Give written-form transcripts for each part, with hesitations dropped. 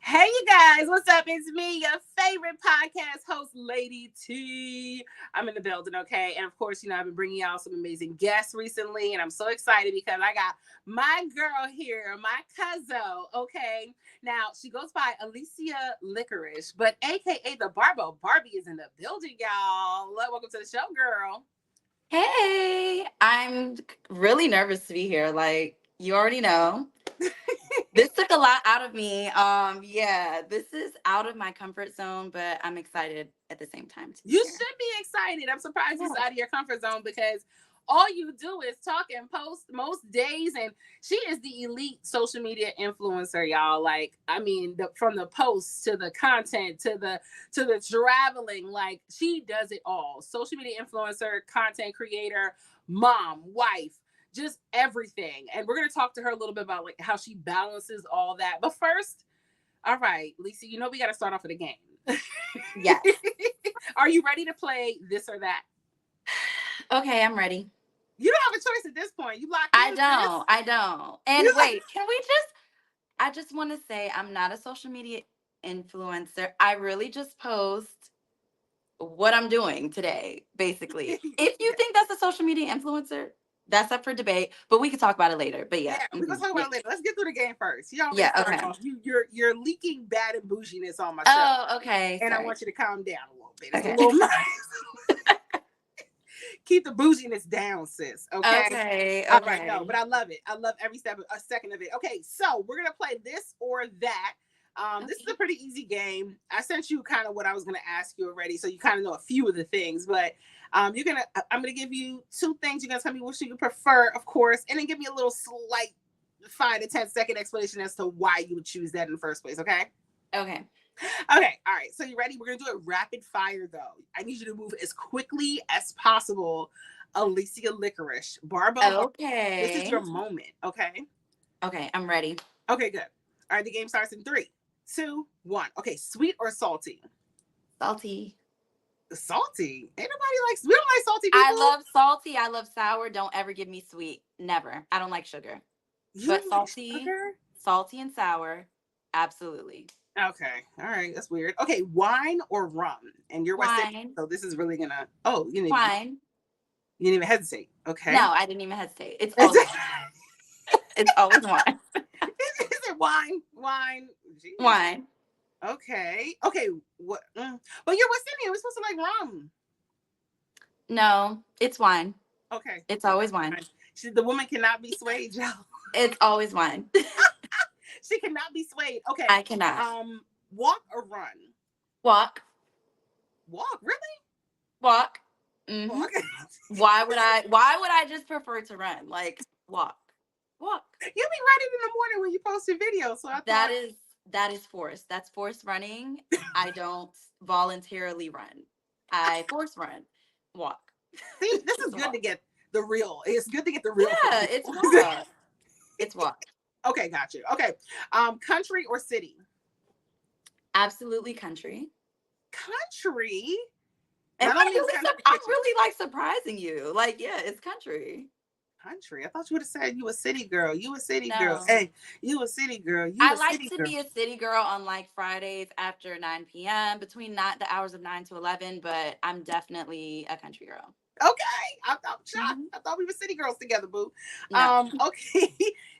Hey, you guys, what's up? It's me, your favorite podcast host, Lady T. I'm in the building, okay? And of course, I've been bringing y'all some amazing guests recently, and I'm so excited because I got my girl here, my cousin, okay? Now, she goes by Alicia Licorish, but AKA the Barbo. Barbie is in the building, y'all. Welcome to the show, girl. Hey, I'm really nervous to be here. Like you already know, this took a lot out of me. Yeah, this is out of my comfort zone, but I'm excited at the same time to be You here. should be excited. I'm surprised Yeah. it's out of your comfort zone because all you do is talk and post most days, and she is the elite social media influencer, y'all. Like, I mean, from the posts to the content to the traveling, like she does it all. Social media influencer, content creator, mom, wife, just everything. And we're gonna talk to her a little bit about like how she balances all that. But first, all right, Lisa, we got to start off with a game. Yes. Are you ready to play this or that? Okay, I'm ready. You don't have a choice at this point. You locked I in, don't. sis. I don't. And wait, can we just I just want to say I'm not a social media influencer. I really just post what I'm doing today, basically. If you think that's a social media influencer, that's up for debate, but we can talk about it later. But Yeah, yeah. we're gonna talk Yeah. about it later. Let's get through the game first. You already Yeah, started okay. off. You're leaking bad and bouginess on my show, Oh, okay. and I Sorry. want you to calm down a little bit. It's a Okay. little nice. Keep the bouginess down, sis. Okay. Okay. All right. No, Okay. but I love it. I love every step, a second of it. Okay, so we're gonna play this or that. This is a Okay. pretty easy game. I sent you kind of what I was gonna ask you already, so you kind of know a few of the things. But I'm gonna give you two things. You're gonna tell me which you prefer, of course, and then give me a little slight 5 to 10 second explanation as to why you would choose that in the first place. Okay. Okay. Okay, all right. So you ready? We're gonna do it rapid fire though. I need you to move as quickly as possible. Alicia Licorice, Barbo. This is Okay. your moment. Okay. Okay. I'm ready. Okay, good. All right, the game starts in 3, 2, 1. Okay, sweet or salty? Salty. Salty. Ain't nobody likes. We don't like salty I people. love salty. I love sour. Don't ever give me sweet. Never. I don't like sugar. You But don't like salty, sugar? salty and sour. Absolutely. Okay. All right. That's weird. Okay, wine or rum? And you're West Indian, Wine. so this is really gonna. Oh, Wine. you didn't even hesitate. Okay. No, I didn't even hesitate. It's always it's always wine. Is it wine? Wine. Jeez. Wine. Okay. Okay. What? But you're West Indian. We're supposed to like rum. No, it's wine. Okay. It's always wine. The woman cannot be swayed, y'all. It's always wine. She cannot be swayed. Okay. I cannot. Walk or run? Walk. Walk. Really? Walk. Mm-hmm. Walk. Why would I just prefer to run? Like walk. Walk. You be running in the morning when you post your video. So I thought That is forced. That's forced running. I don't voluntarily run. I force run. Walk. See, this is good to get the real. It's good to get the real. Yeah, it's walk. It's walk. Okay, got you. Okay. Country or city? Absolutely country. Country? And I'm really like surprising you. Like, yeah, it's country. Country. I thought you would have said you a city girl. You a city girl. No. Hey, you a city girl. I like to be a city girl on like Fridays after 9 p.m. between not the hours of 9 to 11, but I'm definitely a country girl. Okay. I'm shocked. Mhm. I thought we were city girls together, boo. No. Okay.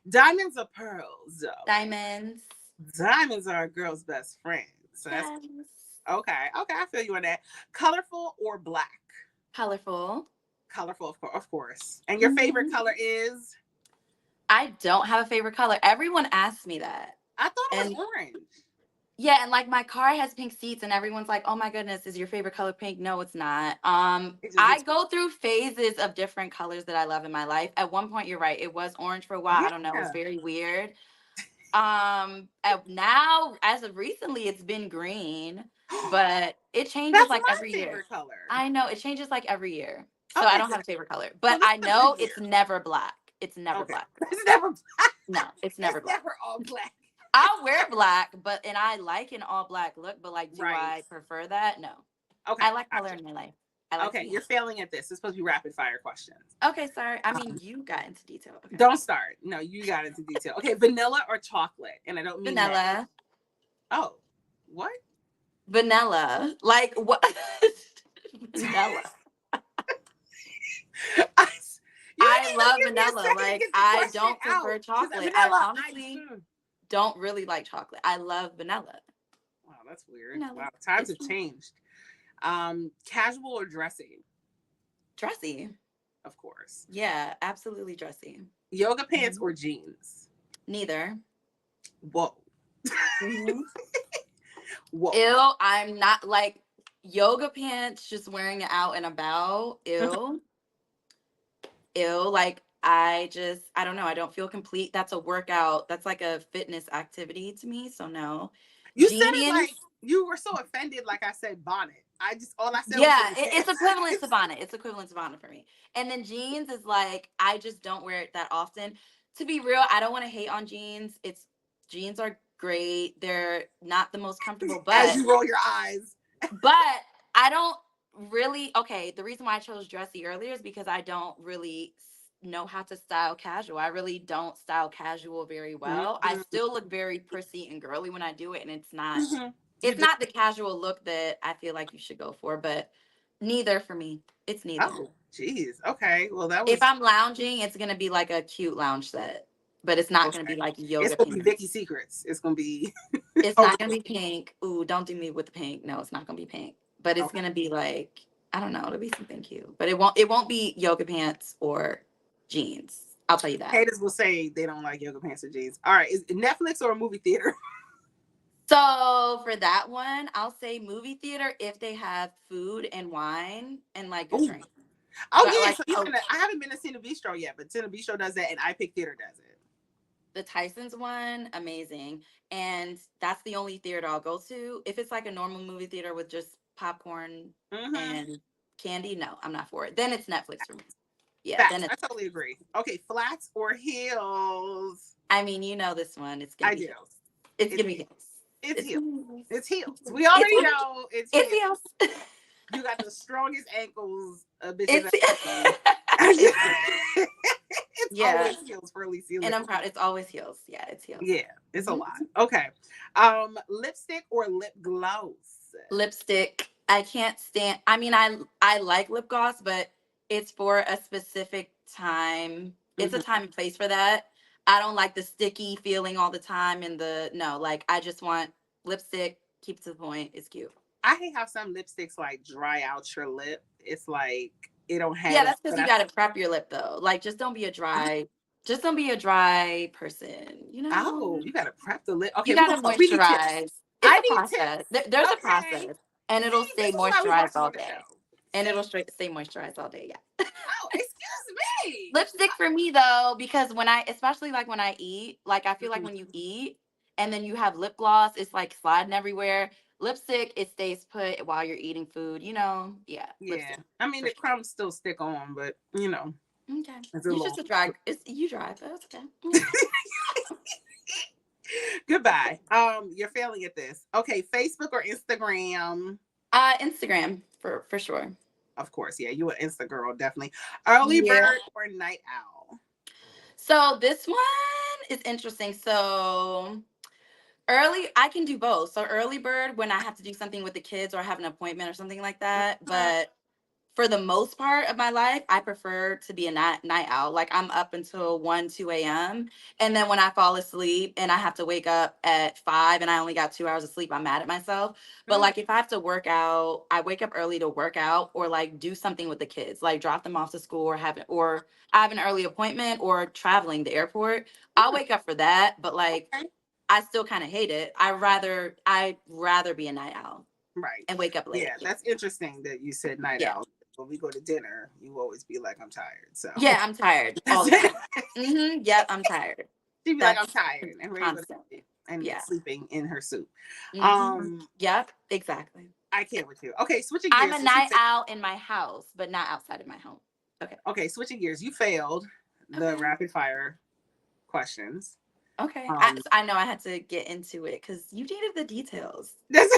Diamonds or pearls? Diamonds. Diamonds are a girl's best friend. So that's okay. Okay, I feel you on that. Colorful or black? Colorful. Colorful, of course. And your favorite color is? I don't have a favorite color. Everyone asks me that. I thought it was orange. Yeah, and like my car has pink seats and everyone's like, "Oh my goodness, is your favorite color pink?" No, it's not. I go through phases of different colors that I love in my life. At one point, you're right, it was orange for a while. I don't know, it was very weird. Now as of recently, it's been green, but it changes That's like my every favorite year. color. I know it changes like every year. So Okay, I don't have a favorite color, but I know it's never black. It's never black. It's never black. No, it's never black. Never all black. I'll wear black, and I like an all black look, but like, do I prefer that? No. Okay. I like color in my life. Okay, you're failing at this. It's supposed to be rapid fire questions. Okay, sorry. I mean, you got into detail. Okay. Don't start. No, you got into detail. Okay, vanilla or chocolate? And I don't mean vanilla. Oh, what? Vanilla. Like what? Vanilla. I, you I didn't even love give me a vanilla. second to Like get the I question don't out. prefer 'Cause chocolate. I vanilla, honestly don't really like chocolate. I love vanilla. wow, that's weird. Vanilla. Wow, times It's have changed. Casual or dressy? dressy. Of course. Yeah, absolutely dressy. Yoga pants Mhm. or jeans? Neither. Whoa. Mhm. Whoa. Ew, I'm not like yoga pants just wearing it out and about. Ew. Ew. Like I don't know. I don't feel complete. That's a workout. That's like a fitness activity to me. So no. You said it Jeans. like you were so offended, like I said bonnet. All I said was Yeah, yoga it's pants. equivalent to bonnet. It's equivalent to bonnet for me. And then jeans is like I just don't wear it that often. To be real, I don't want to hate on jeans. It's jeans are great. They're not the most comfortable, As you roll your eyes. but I don't really okay. The reason why I chose dressy earlier is because I don't really know how to style casual. I really don't style casual very well. I Mm-hmm. still look very prissy and girly when I do it, and Mm-hmm. You it's do. not the casual look that I feel like you should go for, but neither for me. It's neither. Oh, geez. Okay. Well, that If was I'm lounging, it's gonna be like a cute lounge set, but it's not gonna be okay. like It's yoga gonna be pants. Vicky Secrets. It's gonna be It's okay. not gonna be pink. Ooh, don't do me with the pink. No, it's not gonna be pink. But it's Okay. gonna be like I don't know. It'll be something cute. But it won't be yoga pants or jeans. I'll tell you that. Haters will say they don't like yoga pants or jeans. All right. Is it Netflix or a movie theater? So for that one, I'll say movie theater if they have food and wine and like a Oh, drink. oh But yeah. like So oh, I haven't been to Cine Bistro yet, but Cine Bistro does that, and I Pick Theater does it. the Tyson's one, amazing. And that's the only theater I'll go to. If it's like a normal movie theater with just popcorn Mm-hmm. and candy, no, I'm not for it. Then it's Netflix for me. Yeah, then Facts. I it's totally agree. Okay, flats or heels? I mean, you know this one. It's gonna I be do. heels. It's It's gonna be heels. heels. It's It's heels. gonna be heels. It's heels. It's We already heels. know it's It's heels. heels. You got the strongest ankles a bitch has It's ever seen. it's heels. It's Yeah. always heels for Alicia And I'm Licorice. proud. It's always heels. Yeah, it's heels. Yeah, it's a Mhm. lot. Okay. Lipstick or lip gloss? Lipstick. I can't stand. I mean, I like lip gloss, but it's for a specific time. It's a Mhm. time and place for that. I don't like the sticky feeling all the time and the no. Like I just want lipstick. Keep it to the point. It's cute. I hate how some lipsticks like dry out your lip. It's like it don't have Yeah, it. that's because But you got to prep your lip though. Like just don't be a I dry. Just don't be a dry person. You know. oh, you gotta prep the lip. Okay, You got to we need tips. moisturize. It's I a need process. tips. There's a Okay. process, and it'll See, this stay is why we brought moisturized you all on the day. show. And See? it'll stay moisturized all day. Yeah. Oh, excuse me. Lipstick for me though, because especially like when I eat, like I feel like Mhm. when you eat and then you have lip gloss, it's like sliding everywhere. Lipstick, it stays put while you're eating food. Yeah, Yeah. lipstick I mean for the sure. crumbs still stick on, but Okay, it's a you're little just a dry. You dry, but it's okay. goodbye. You're failing at this. Okay, Facebook or Instagram? Instagram for sure. Of course, yeah, you an Insta girl, definitely. Early Yeah. bird or night owl? So this one is interesting. So early, I can do both. So early bird when I have to do something with the kids or have an appointment or something like that. Mhm. But for the most part of my life, I prefer to be a night owl. Like I'm up until 1, 2 a.m. And then when I fall asleep and I have to wake up at 5 and I only got 2 hours of sleep, I'm mad at myself. But Mm. like if I have to work out, I wake up early to work out or like do something with the kids, like drop them off to school or I have an early appointment or traveling the airport. I'll Mm. wake up for that. But like Okay. I still kind of hate it. I'd rather be a night owl Right. and wake up late. Yeah, that's interesting that you said night Yeah. owl. When we go to dinner, you always be like, I'm tired. So Yeah, I'm tired all that's the it. time. Yep, I'm tired. She'd be like, I'm That's tired and ready to go to constant. sleep and Yeah. sleeping in her soup. hmm Um, Yep, exactly. I can't with you. Okay, switching I'm gears. a Since you night failed, owl in my house, but not outside of my home. Okay. okay, switching gears. You failed the Okay. rapid fire questions. Okay. I, Um, I know I had to get into it because you needed the details. that's,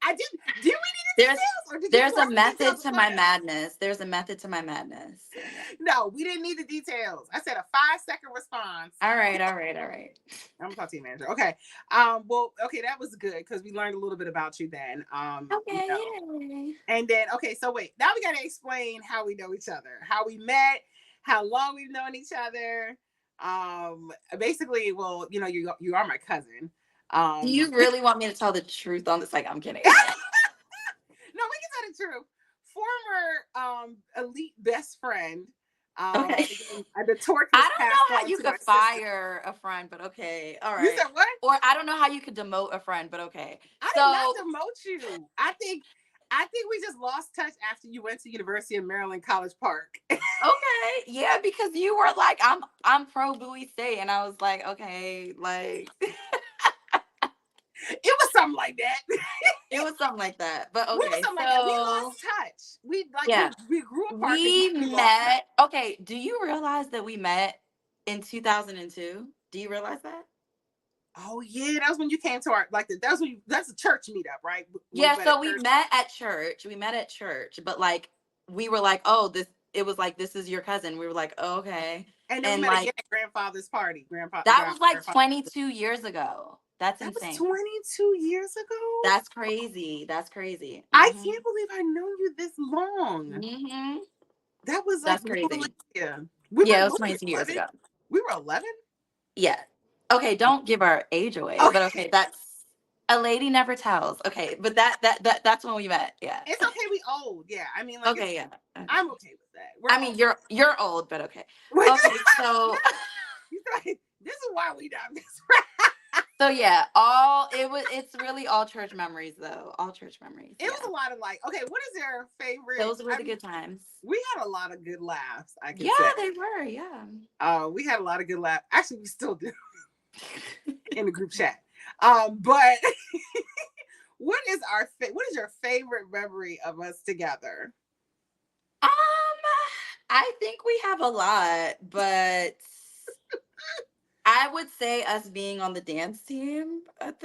I did. Do we need There's details, or did you there's a force the method details to upon my us? madness. There's a method to my madness. So yeah. No, we didn't need the details. I said a 5-second response. All right, all right, all right. I'm gonna talk to you, manager. Okay. Well, okay, that was good because we learned a little bit about you then. Okay, yay. And then okay, so wait, now we gotta explain how we know each other, how we met, how long we've known each other. Basically, well, you are my cousin. Do Um, you really want me to tell the truth on this? Like, I'm kidding. no, we can tell the truth. Former elite best friend. Okay. The torch was I don't passed know how on you to my could sister. fire a friend, but okay. All You right. said what? Or I don't know how you could demote a friend, but okay. I did not So, demote you. I think we just lost touch after you went to University of Maryland College Park. okay. Yeah, because you were like, I'm pro Bowie State. And I was like, okay, like It was something like that. it was something like that. But We were okay, something like that. We so lost touch. We like yeah. we grew apart and We we lost touch. met. Okay, do you realize that we met in 2002? Do you realize that? Oh yeah, that was when you came to our that was that's a church meetup, right? When we Yeah, met at so we church. met at church. We met at church, but like we were like, "Oh, this it was like this is your cousin." We were like, oh, "Okay." And then we And met again like at grandfather's party. that was like Grandfather. 22 years ago. That's That was insane. 22 years ago. That's crazy. That's crazy. I Mhm. can't believe I've known you this long. Mhm. That was like That's little crazy. Alicia. We Yeah, it were was what, 22 years 11? ago. We were 11? Yeah. Okay, don't give our age away, Okay. but okay, that's a lady never tells. Okay, but that's when we met. Yeah. It's okay, we old. Yeah. I mean, like it's Okay, yeah. Okay. I'm okay with that. We're I all mean, you're old, but okay. Wait, Okay, no, so this is why we done this. so yeah, it's really all church memories though. All church memories. It was Yeah. a lot of like, okay, what is their favorite? Those were the good times. We had a lot of good laughs, I can Yeah, say. they were. Yeah. We had a lot of good laughs. Actually, we still do in the group chat. But what is your favorite memory of us together? Um, I think we have a lot, but I would say us being on the dance team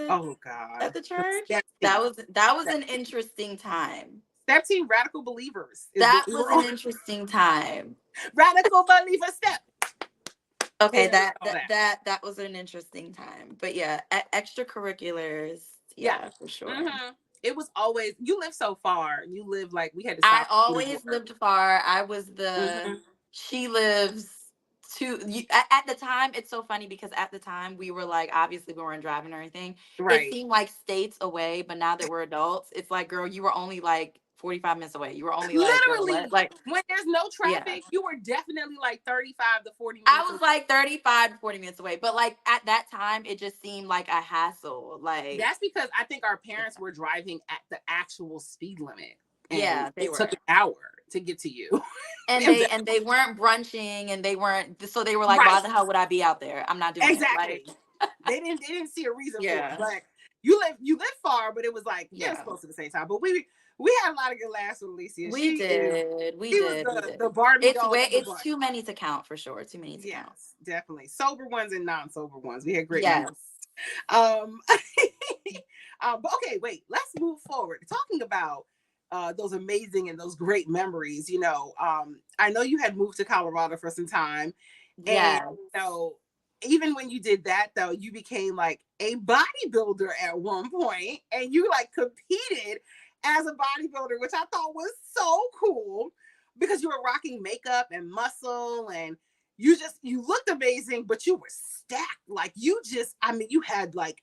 Oh God. at the church. Step That team. was an interesting time. Step team radical believers is That what we was were an on. interesting time. Radical believer step. Okay, Is what we that call that that that was an interesting time. But yeah, extracurriculars, Yeah. yeah, for sure. Mm-hmm. It was always you live so far. You live like we had to I stop school to always work. lived far. I was the Mm-hmm. she lives at the time. It's so funny because at the time we were like, obviously we weren't driving or anything. It Right. seemed like states away, but now that we're adults, it's like, girl, you were only like 45 minutes away. You were only like, girl, what? Literally, Like, when there's no yeah. traffic, you were definitely like 35 to 40 I minutes was away. like 35 to 40 minutes away. But like at that time, it just seemed like a hassle. Like, That's because I think our parents were driving at the actual speed limit. And yeah, they it took were. an hour to get to you. And they weren't brunching and they weren't, so they were like, why Right. the hell would I be out there? I'm not doing it. Like, Exactly. They didn't see a reason for it. yeah. But you live far, but it was like it was Yeah. close to the same time. But we had a lot of good laughs with Alicia. We did. She was the Barbie doll of the It's bunch. too many to count for sure. Too many to count. Yes, definitely. Sober ones and non-sober ones. We had great Yes. memories. Um, but okay, wait, let's move forward. Talking about those amazing and those great memories, I know you had moved to Colorado for some time. And Yes. even when you did that though, you became like a bodybuilder at one point and you like competed as a bodybuilder, which I thought was so cool because you were rocking makeup and muscle and you looked amazing, but you were stacked. Like you had like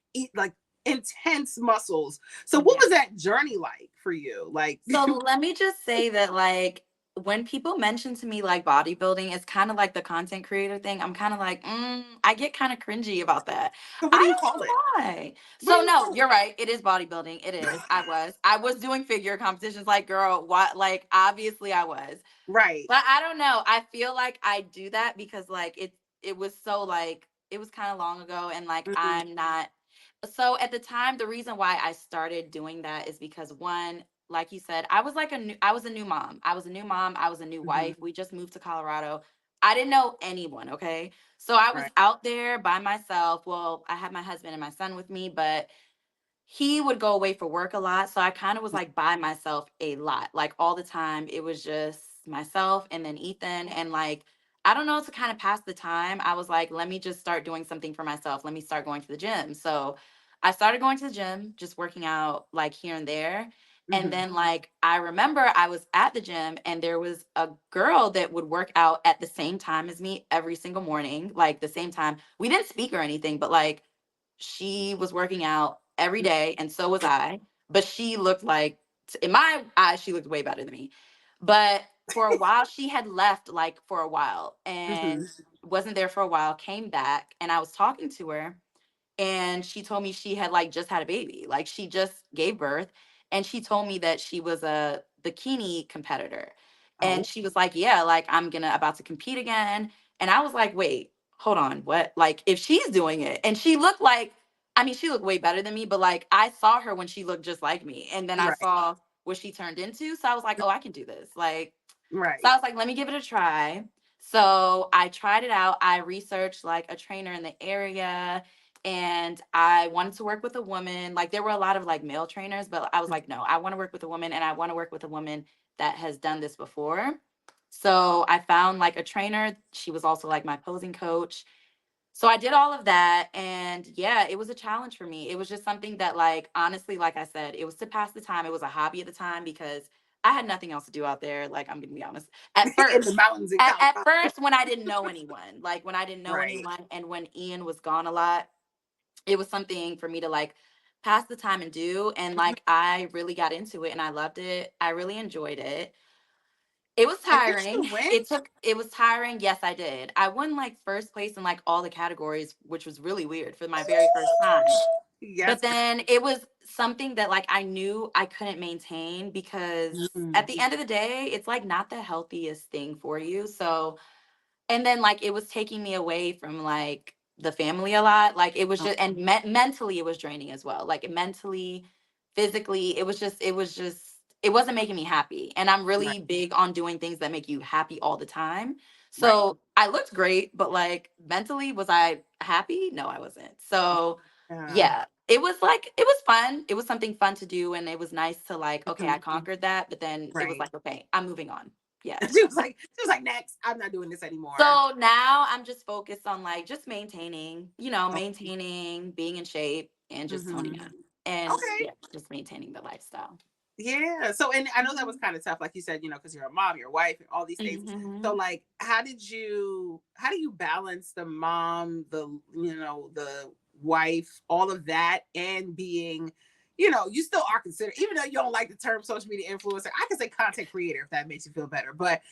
intense muscles. So what was that journey like for you? Like So let me just say that, like, when people mention to me like bodybuilding, it's kind of like the content creator thing. I'm kind of like, I get kind of cringy about that. so what do I you don't call know it? why. What do So you no, call it? you're right. It is bodybuilding. It is. I was doing figure competitions. Like, girl, what? Like, obviously I was. Right. But I don't know. I feel like I do that because like it was so like it was kind of long ago and like Mhm. I'm not. So at the time, the reason why I started doing that is because one, like you said, I was a new mom. I was a new mom. I was a new Mhm. wife. We just moved to Colorado. I didn't know anyone, okay? So I was Right. out there by myself. Well, I had my husband and my son with me, but he would go away for work a lot. So I kind of was like by myself a lot, like all the time. It was just myself and then Ethan. And like, I don't know, to kind of pass the time, I was like, let me just start doing something for myself. Let me start going to the gym. So I started going to the gym, just working out like here and there. And Mhm. then, like, I remember I was at the gym and there was a girl that would work out at the same time as me every single morning, like the same time. We didn't speak or anything, but like, she was working out every day and so was I, but she looked like, in my eyes, she looked way better than me. But for a while she had left, like for a while, and Mhm. wasn't there for a while, came back, and I was talking to her, and she told me she had like just had a baby, like she just gave birth, and she told me that she was a bikini competitor, and Oh, she was like, yeah, like I'm gonna about to compete again. And I was like, wait, hold on, what? Like, if she's doing it, and she looked like, I mean, she looked way better than me, but like I saw her when she looked just like me, and then I right, saw what she turned into, so I was like, oh, I can do this, like. So right. I was like, let me give it a try. So I tried it out. I researched like a trainer in the area, and I wanted to work with a woman. Like, there were a lot of like male trainers, but I was like, no, I want to work with a woman, and I want to work with a woman that has done this before. So I found like a trainer. She was also like my posing coach. So I did all of that, and yeah, it was a challenge for me. It was just something that, like, honestly, like I said, it was to pass the time. It was a hobby at the time because I had nothing else to do out there. Like, I'm gonna be honest. At In the first, mountains in at Colorado. first, when I didn't know anyone, like when I didn't know Right. anyone, and when Ian was gone a lot, it was something for me to like pass the time and do. And Mhm. like I really got into it and I loved it. I really enjoyed it. It was And did you tiring. win? It was tiring. Yes, I did. I won like first place in like all the categories, which was really weird for my very first time. Yes. But then it was something that like I knew I couldn't maintain because Mhm. at the end of the day, it's like not the healthiest thing for you. So, and then like it was taking me away from like the family a lot, like it was Oh, just, and mentally it was draining as well, like mentally, physically, it was just it wasn't making me happy, and I'm right, really big on doing things that make you happy all the time. right. So I looked great, but like mentally, was I happy? No, I wasn't. So Yeah. yeah, it was like, it was fun, it was something fun to do, and it was nice to like, okay, I Mhm. conquered that, but then it was Right. like, okay, I'm moving on. Yeah. She was like, next, I'm not doing this anymore. So now I'm just focused on like just maintaining, Oh, maintaining, being in shape, and just toning mhm. up. And Okay. yeah, just maintaining the lifestyle. Yeah. So, and I know that was kind of tough, like you said, because you're a mom, you're a wife, and all these things. So, Hmm. like, how do you balance the mom, the wife, all of that, and being, you still are considered, even though you don't like the term social media influencer, I can say content creator if that makes you feel better. But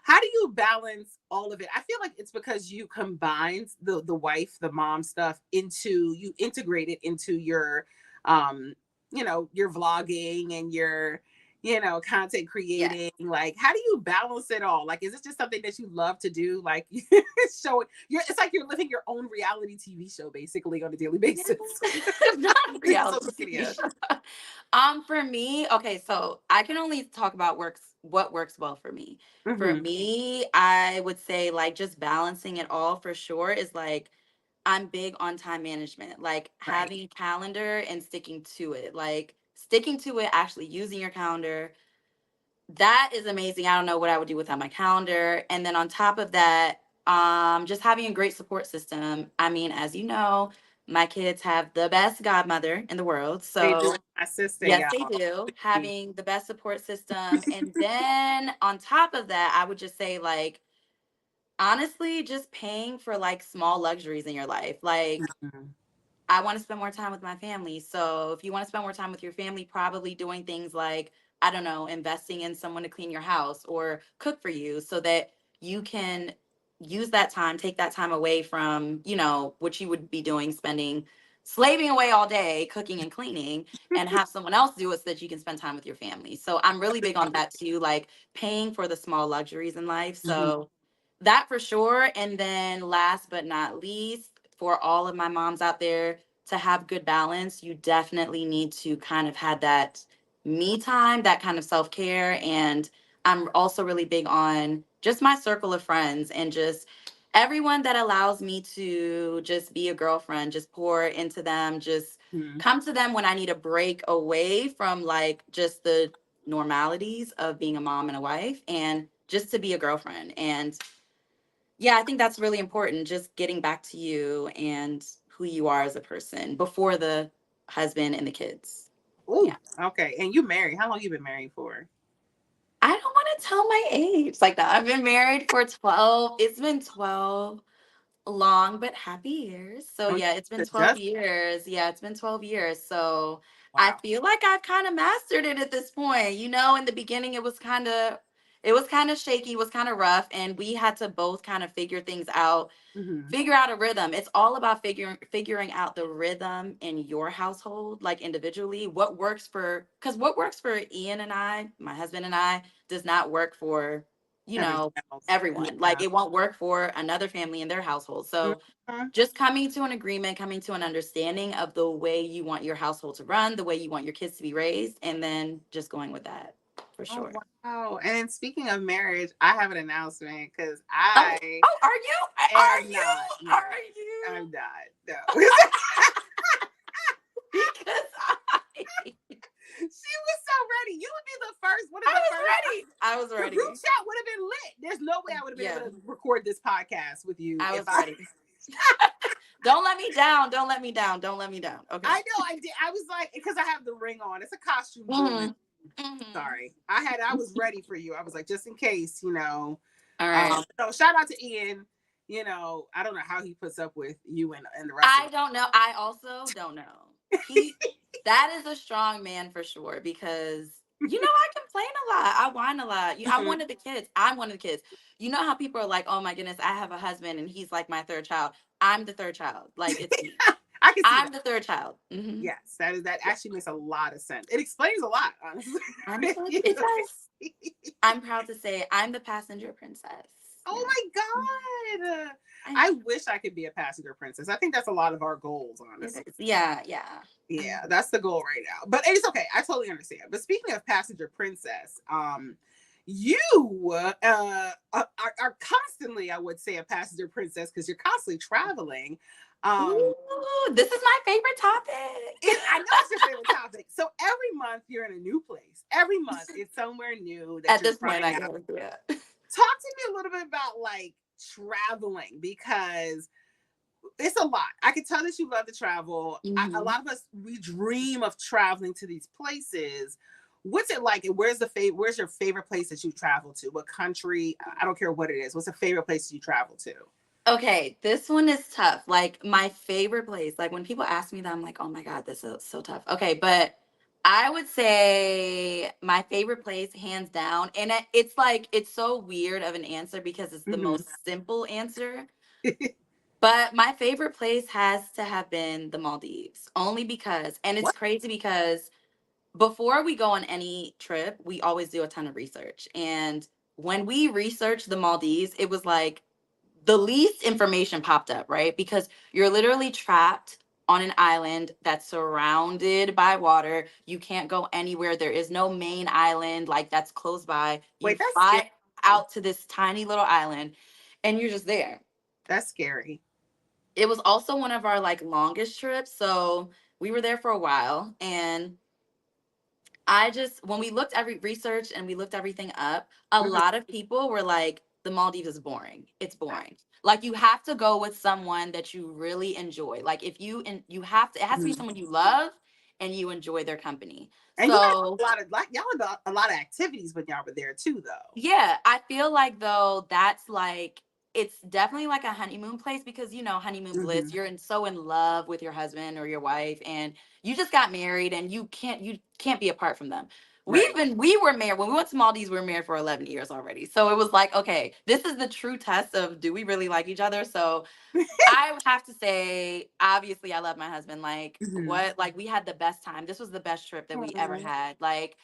how do you balance all of it? I feel like it's because you combined the wife, the mom stuff into, you integrate it into um your vlogging and your content Yes. creating. Like, how do you balance it all? Like, is it just something that you love to do? Like, show it, it's like you're living your own reality TV show basically on a daily Yes. basis. Not a reality Social TV media. show. For me, okay, so I can only talk about what works well for me. For Hmm. me, I would say like just balancing it all for sure is like, I'm big on time management, like Right. having a calendar and sticking to it, like sticking to it, actually using your calendar. That is amazing. I don't know what I would do without my calendar. And then on top of that, just having a great support system. I mean, as you know, my kids have the best godmother in the world. They do. So My sister, yes, they y'all. do. Having the best support system. And then on top of that, I would just say like, honestly, just paying for like small luxuries in your life. Like, Mhm. I want to spend more time with my family. So if you want to spend more time with your family, probably doing things like, I don't know, investing in someone to clean your house or cook for you so that you can use that time, take that time away from, what you would be doing, spending, slaving away all day, cooking and cleaning, and have someone else do it so that you can spend time with your family. So I'm really big on that too, like paying for the small luxuries in life. Mhm. So that for sure. And then last but not least, for all of my moms out there, to have good balance, you definitely need to kind of have that me time, that kind of self-care. And I'm also really big on just my circle of friends and just everyone that allows me to just be a girlfriend, just pour into them, just Mhm. come to them when I need a break away from like just the normalities of being a mom and a wife, and just to be a girlfriend. And yeah, I think that's really important, just getting back to you and who you are as a person before the husband and the kids. Yeah. Ooh, okay. And you married? How long you been married for? I don't want to tell my age like that. I've been married for 12. It's been 12 long but happy years. So Oh, yeah, it's been 12 just years. Yeah, it's been 12 years. So I wow. feel like I've kind of mastered it at this point. You know, in the beginning it was kind of shaky, it was kind of rough, and we had to both kind of Hmm. figure out a rhythm. It's all about figuring out the rhythm in your household, like individually. Because what works for Ian and I, my husband and I, does not work for, you Everything know, else. everyone. Like Yeah. it won't work for another family in their household. So Mhm. just coming to an agreement, coming to an understanding of the way you want your household to run, the way you want your kids to be raised, and then just going with that for Oh sure. wow. And then speaking of marriage, I have an announcement because Oh, I oh, are you? Are am not you? Are married. you? I'm not. No. Because She was so ready. You would be the first, one of I the was first. ready. I was The group ready. chat would have been lit. There's no way I would have been Yeah, able to record this podcast with you I if was I. ready. Don't let me down. Don't let me down. Don't let me down. I Okay. know I did. I was like, because I have the ring on. It's a costume jewelry. Hmm. Hmm. Sorry, I was ready for you. I was like, just in case, you know. All right. So shout out to Ian. You know, I don't know how he puts up with you and the rest of I don't know. I also don't know. He, that is a strong man for sure because I complain a lot. I whine a lot. I'm them. one of the kids. I'm one of the kids. You know how people are like, "Oh my goodness, I have a husband and he's like my third child." I'm the third child. Like it's me. I can see that. I'm the third child. Hmm. Yes, that actually makes a lot of sense. It explains a lot, honestly. I'm the it does. I'm proud to say I'm the passenger princess. Oh Yeah. my god! I, I wish I could be a passenger princess. I think that's a lot of our goals, it honestly. is. Yeah, yeah. Yeah, that's the goal right now. But it's okay. I totally understand. But speaking of passenger princess, you are constantly, I would say, a passenger princess because you're constantly traveling. Um, Ooh, this is my favorite topic. I know it's your favorite topic. So every month you're in a new place. Every month it's somewhere new that At you're this point, trying I out. guess. Yeah. Talk to me a little bit about like traveling because it's a lot. I can tell that you love to travel. A Hmm. lot of us we dream of traveling to these places. What's it like? And where's your favorite place that you travel to? What country? I don't care what it is. What's the favorite place you travel to? Okay, this one is tough. Like my favorite place. Like when people ask me that, I'm like, oh my God, this is so tough. Okay, but I would say my favorite place, hands down. And it's like, it's so weird of an answer because it's the Hmm. most simple answer. But my favorite place has to have been the Maldives, only because, and it's What? crazy because before we go on any trip, we always do a ton of research. And when we researched the Maldives, it was like the least information popped up, right? Because you're literally trapped on an island that's surrounded by water. You can't go anywhere. There is no main island like that's close by. You Wait, that's scary. fly out to this tiny little island and you're just there. That's scary. It was also one of our like longest trips, so we were there for a while. And I just, when we looked every research and we looked everything up, a Mhm. lot of people were like, the Maldives is boring. It's boring. Like you have to go with someone that you really enjoy. Like if you, and you have to, it has to be Mhm. someone you love and you enjoy their company. And you guys So have a lot of like y'all had a lot of activities when y'all were there too, though. yeah, I feel like though that's like it's definitely like a honeymoon place because honeymoon bliss, Hmm. you're so in love with your husband or your wife and you just got married and you can't be apart from them. Right. We were married when we went to Maldives, we were married for 11 years already. So it was like, okay, this is the true test of do we really like each other? So I would have to say, obviously I love my husband. Hmm. Like we had the best time. This was the best trip that we ever Oh. had. Like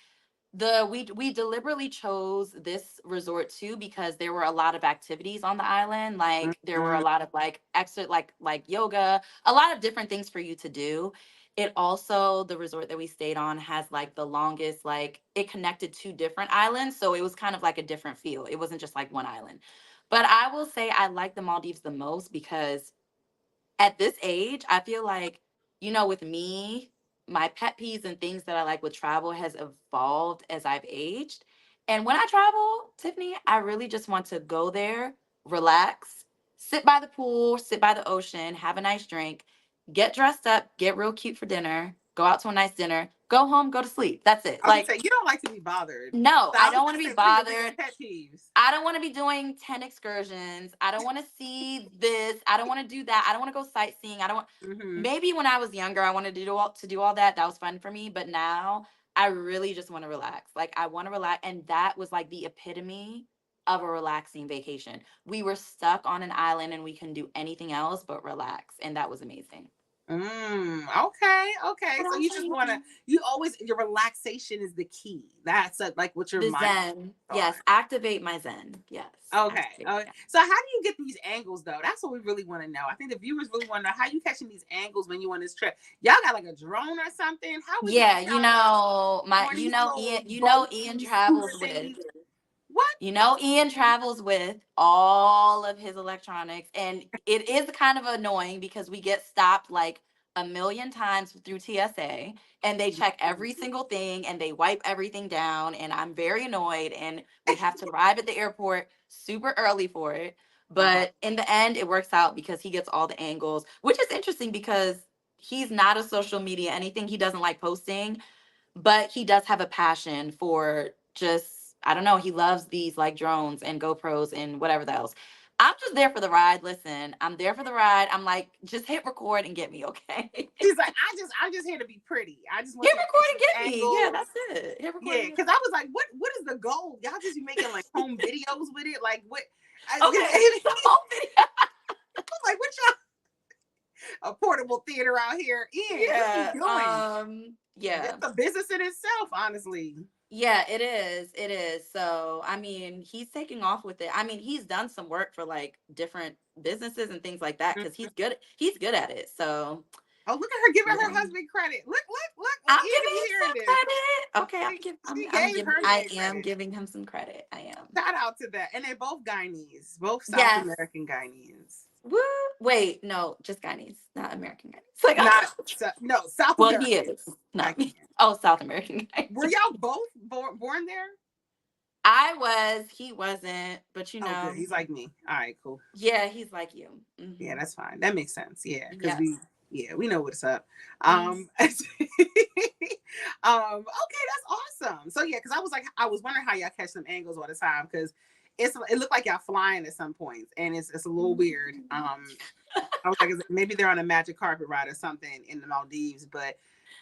we deliberately chose this resort too because there were a lot of activities on the island. Like there were a Mhm. lot of like extra like yoga, a lot of different things for you to do. It also, the resort that we stayed on has like the longest, like it connected two different islands, so it was kind of like a different feel. It wasn't just like one island. But I will say I like the Maldives the most because at this age, I feel like, with me, my pet peeves and things that I like with travel has evolved as I've aged. And when I travel, Tiffany, I really just want to go there, relax, sit by the pool, sit by the ocean, have a nice drink, get dressed up, get real cute for dinner, go out to a nice dinner, go home, go to sleep. That's it. I was gonna say, you don't like to be bothered. No, So I I was don't want to gonna be say, what are your bothered. biggest pet peeves? I don't want to be doing 10 excursions. I don't want to see this. I don't want to do that. I don't want to go sightseeing. I don't want Maybe when I was younger, I wanted to do all that. That was fun for me, but now I really just want to relax. Like I want to relax, and that was like the epitome of a relaxing vacation. We were stuck on an island and we couldn't do anything else but relax, and that was amazing. Okay. So you just want to, your relaxation is the key. That's like what your The mind. Zen. Yes. Activate my Zen. Yes. Okay. Activate, Okay. yeah. So how do you get these angles though? That's what we really want to know. I think the viewers really want to know how you catching these angles when you on this trip. Y'all got like a drone or something? How is Yeah, it? On these little boats, Ian these travels scooter with. thingies? What? Ian travels with all of his electronics, and it is kind of annoying because we get stopped like a million times through TSA, and they check every single thing and they wipe everything down, and I'm very annoyed, and we have to arrive at the airport super early for it. But in the end, it works out because he gets all the angles, which is interesting because he's not a social media anything. He doesn't like posting, but he does have a passion for just, I don't know, he loves these like drones and GoPros and whatever else. I'm just there for the ride. Listen, I'm there for the ride. I'm like, just hit record and get me, okay? She's like, I'm just here to be pretty. I just want Hit you to record and get get me. angles. Yeah, that's it. Hit record. Yeah, and get because I was like, what is the goal? Y'all just be making like home videos with it? Like what? Okay, it's a whole video. I'm like, what y'all? A portable theater out here. Ian, what are you doing? Yeah. It's a business in itself, honestly. Yeah, it is. It is. So, I mean, he's taking off with it. I mean, he's done some work for like different businesses and things like that because he's good. He's good at it. So, oh, look at her giving her yeah. husband credit. Look. I'm Ian, giving you him some hearing this? credit. Okay, I am Credit. giving him some credit. I am. Shout out to that. And they're both Guyanese, both South Yes. American Guyanese. Woo. Wait, no, just Guyanese, not American Guyanese. Like, no, South well, American. he is. No. Oh, South American Guyanese. Were y'all both born there? I was. He wasn't. But you know, good. He's like me. All right, cool. Yeah, he's like you. Mm-hmm. Yeah, that's fine. That makes sense. Yeah, because yes. we know what's up. Okay, that's awesome. So yeah, because I was wondering how y'all catch them angles all the time because it looked like y'all flying at some points and it's a little weird. I was like, maybe they're on a magic carpet ride or something in the Maldives, but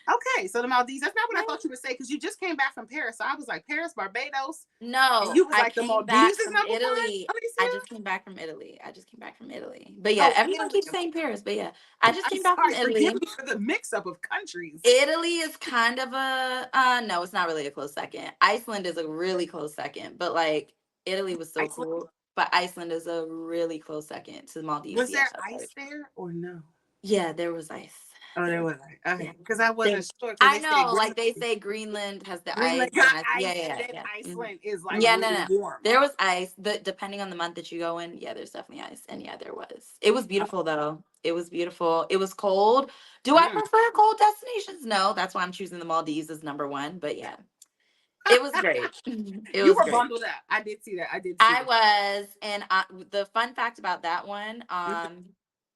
okay, so the Maldives, that's not what I thought you would say because you just came back from Paris. So I was like, Paris, Barbados. No, you was like the Maldives is number Italy. one? I just came back from Italy. But yeah, everyone keeps saying Paris. But yeah, I just came back from Italy. Forgive me for the mix-up of countries. Italy is kind of a no, it's not really a close second. Iceland is a really close second, but like Italy was so cool. But Iceland is a really close second to the Maldives. Was there ice there or no? Yeah, there was ice. Oh, there was ice. Okay, because I wasn't sure. I know, like they say, Greenland has the ice. Yeah. Iceland is like really warm. There was ice, but depending on the month that you go in, yeah, there's definitely ice. And yeah, there was. It was beautiful though. It was beautiful. It was cold. Do I prefer cold destinations? No, that's why I'm choosing the Maldives as number one. But yeah, it was great. You were bundled up. I did see that. I was, and the fun fact about that one,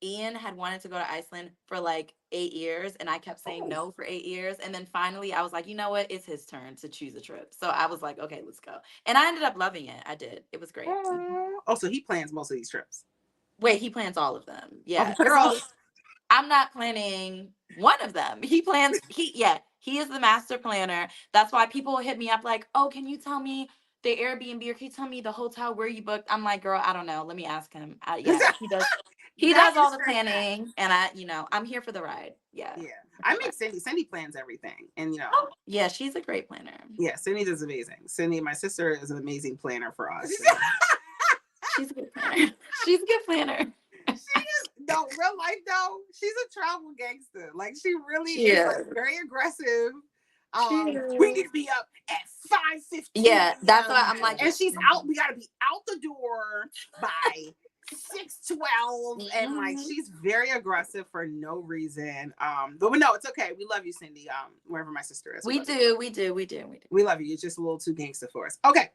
Ian had wanted to go to Iceland for like 8 years, and I kept saying no for 8 years. And then finally, I was like, you know what? It's his turn to choose a trip. So I was like, okay, let's go. And I ended up loving it. I did. It was great. Oh, so he plans most of these trips. Wait, he plans all of them. Yeah, girl. I'm not planning one of them. He plans. He is the master planner. That's why people hit me up like, oh, can you tell me the Airbnb or can you tell me the hotel where you booked? I'm like, girl, I don't know. Let me ask him. He does. He does all the planning, and I'm here for the ride. Yeah. Yeah. I mean, Cindy plans everything, and yeah, she's a great planner. Yeah, Cindy does amazing. Cindy, my sister, is an amazing planner for us. She's a good planner. She's a good planner. Real life though, she's a travel gangster. Like she really is like, very aggressive. We True. need to be up at 5:15 Yeah, that's why a.m. I'm like, and she's out. We got to be out the door by 6:12, and like mhm. she's very aggressive for no reason. But no, it's okay. We love you, Cindy. Wherever my sister is, we We love you. do, we do, we do, we do. We love you. You're just a little too gangster for us. Okay.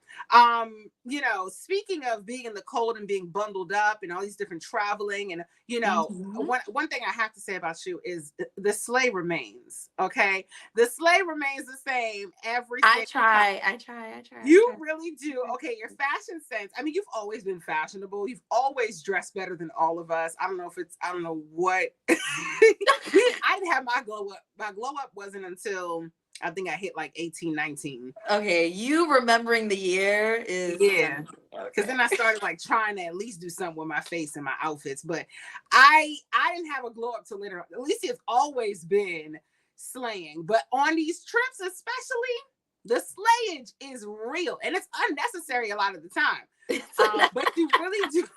Speaking of being in the cold and being bundled up and all these different traveling, and Mhm. one thing I have to say about you is the sleigh remains. Okay. The sleigh remains the same every I single time. try, I try, I try, I You try. really do. Okay, your fashion sense. I mean, you've always been fashionable. You've always dressed better than all of us. I don't know if it's, I don't know what. I didn't have my glow up. My glow up wasn't until I think I hit like 18, 19. Okay, you remembering the year is Yeah. Because okay. then I started like trying to at least do something with my face and my outfits. But I didn't have a glow up till later. At least it's always been slaying. But on these trips, especially, the slayage is real and it's unnecessary a lot of the time. But you really do.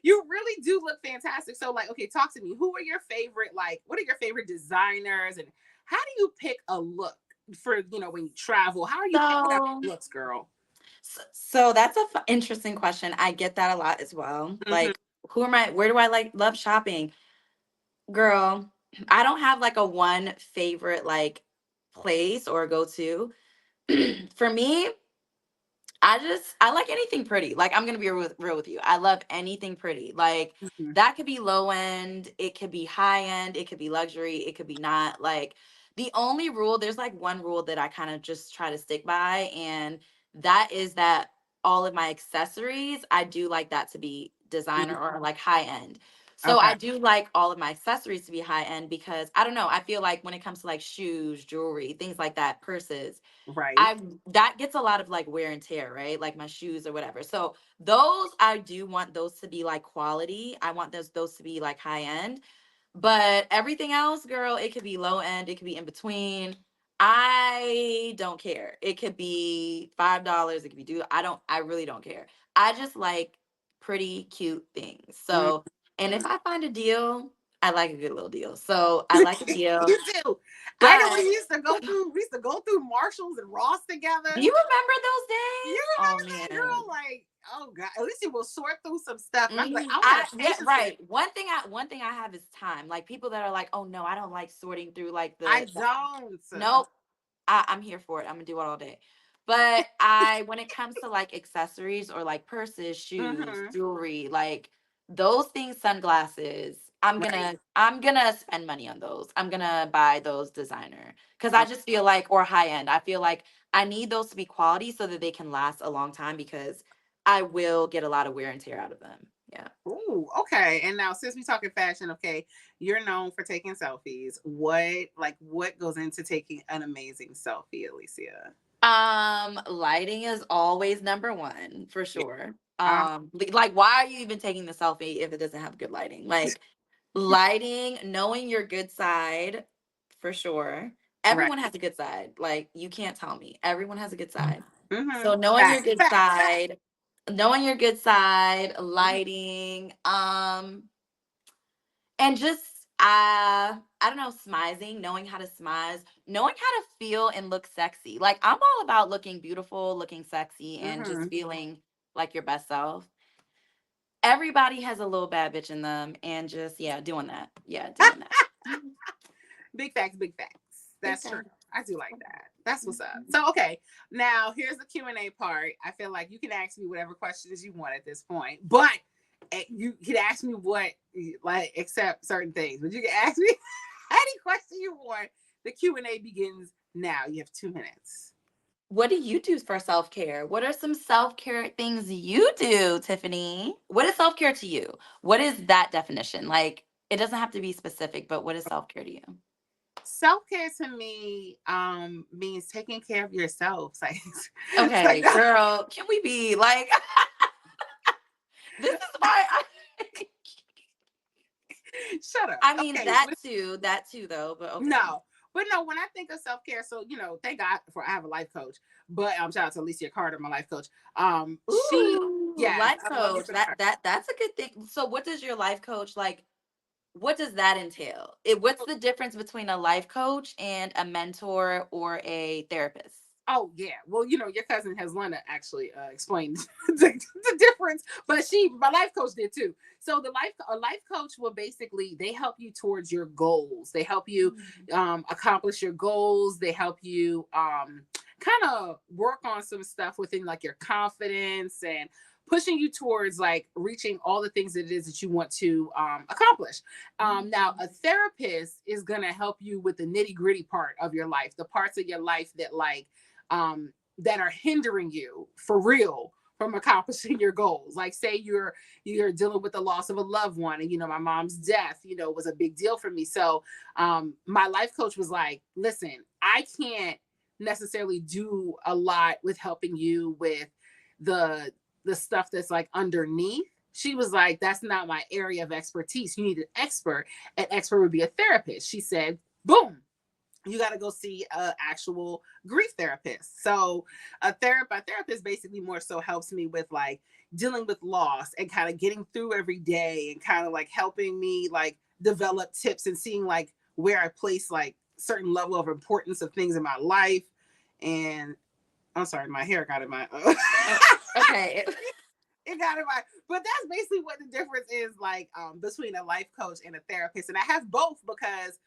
You really do look fantastic. So, like, okay, talk to me. Who are your favorite? Like, what are your favorite designers, and how do you pick a look for when you travel? How are you picking out So, looks, girl? so that's a interesting question. I get that a lot as well. Mm-hmm. Like, who am I? Where do I like love shopping? Girl, I don't have like a one favorite like place or go to. For me, I like anything pretty. Like I'm gonna be real with you. I love anything pretty. Like Mm-hmm. that could be low end, it could be high end, it could be luxury, it could be not. Like the only rule, there's like one rule that I kind of just try to stick by, and that is that all of my accessories, I do like that to be designer or like high end. So Okay. I do like all of my accessories to be high end because I don't know, I feel like when it comes to like shoes, jewelry, things like that, purses, Right. I that gets a lot of like wear and tear, right? Like my shoes or whatever. So those I do want those to be like quality. I want those to be like high end. But everything else, girl, it could be low end, it could be in between. I don't care. It could be $5, it could be I really don't care. I just like pretty cute things. Mm. So, and if I find a deal, I like a good little deal. So I like a deal. You do. I know we But used to go through. We used to go through Marshalls and Ross together. do you remember those You days? Oh remember that, girl? man. Like, oh god. At least you will sort through some stuff. And I'm like, I don't have I the yeah, patience for this. right. One thing I have is time. Like people that are like, oh no, I don't like sorting through like I the don't. nope. I'm here for it. I'm gonna do it all day. But when it comes to like accessories or like purses, shoes, Mm-hmm. jewelry, like those things, sunglasses, Right. I'm gonna spend money on those. I'm gonna buy those designer because I Okay. just feel like, or high end. I feel like I need those to be quality so that they can last a long time because I will get a lot of wear and tear out of them. Yeah. Ooh, okay. And now, since we talking fashion, okay, you're known for taking selfies. What goes into taking an amazing selfie, Alicia? Lighting is always number one for Yeah. sure. Uh, Like why are you even taking the selfie if it doesn't have good lighting? Like lighting, knowing your good side for sure. right. Everyone has a good side. Like you can't tell me. Everyone has a good side. Mm-hmm. So Facts. Facts. knowing your good side, lighting, and just I don't know, smizing, knowing how to smize, knowing how to feel and look sexy. Like I'm all about looking beautiful, looking sexy, and just Mm-hmm. feeling like your best self. Everybody has a little bad bitch in them, and just yeah, doing that. Yeah, doing that. Mhm. Big facts. Big facts. Big That's true. time. I do like that. That's what's up. Mhm. So, okay, now here's the Q&A part. I feel like you can ask me whatever questions you want at this point, but you can ask me what, like, except certain things, but you can ask me any question you want. The Q&A begins now. You have 2 minutes. What do you do for self care? What are some self care things you do, Tiffany? What is self care to you? What is that definition? Like, it doesn't have to be specific, but what is self care to you? Self-care to me means taking care of yourself. It's like Okay, girl, can we be like, this is why shut up. I mean, Okay, that too, though, but okay. no, but no, when I think of self care, so thank God for I have a life coach. But shout out to Alicia Carter, my life coach. She Ooh, yes, life I love you coach. for that. That's a good thing. So what does your life coach like? what does that entail? What's the difference between a life coach and a mentor or a therapist? Oh yeah, well, your cousin has Lena actually explained the difference, but my life coach did too. So a life coach will basically, they help you towards your goals. They help you accomplish your goals. They help you kind of work on some stuff within like your confidence and pushing you towards like reaching all the things that it is that you want to accomplish. Now, a therapist is going to help you with the nitty gritty part of your life, the parts of your life that that are hindering you for real from accomplishing your goals. Like say you're dealing with the loss of a loved one, and my mom's death was a big deal for me. So my life coach was like, listen, I can't necessarily do a lot with helping you with the stuff that's like underneath. She was like, that's not my area of expertise. You need an expert. An expert would be a therapist. She said, boom, you got to go see an actual grief therapist. So a therapist basically more so helps me with like dealing with loss and kind of getting through every day and kind of like helping me like develop tips and seeing like where I place like certain level of importance of things in my life. And I'm sorry, my hair got in my okay. It got in my, but that's basically what the difference is like between a life coach and a therapist. And I have both because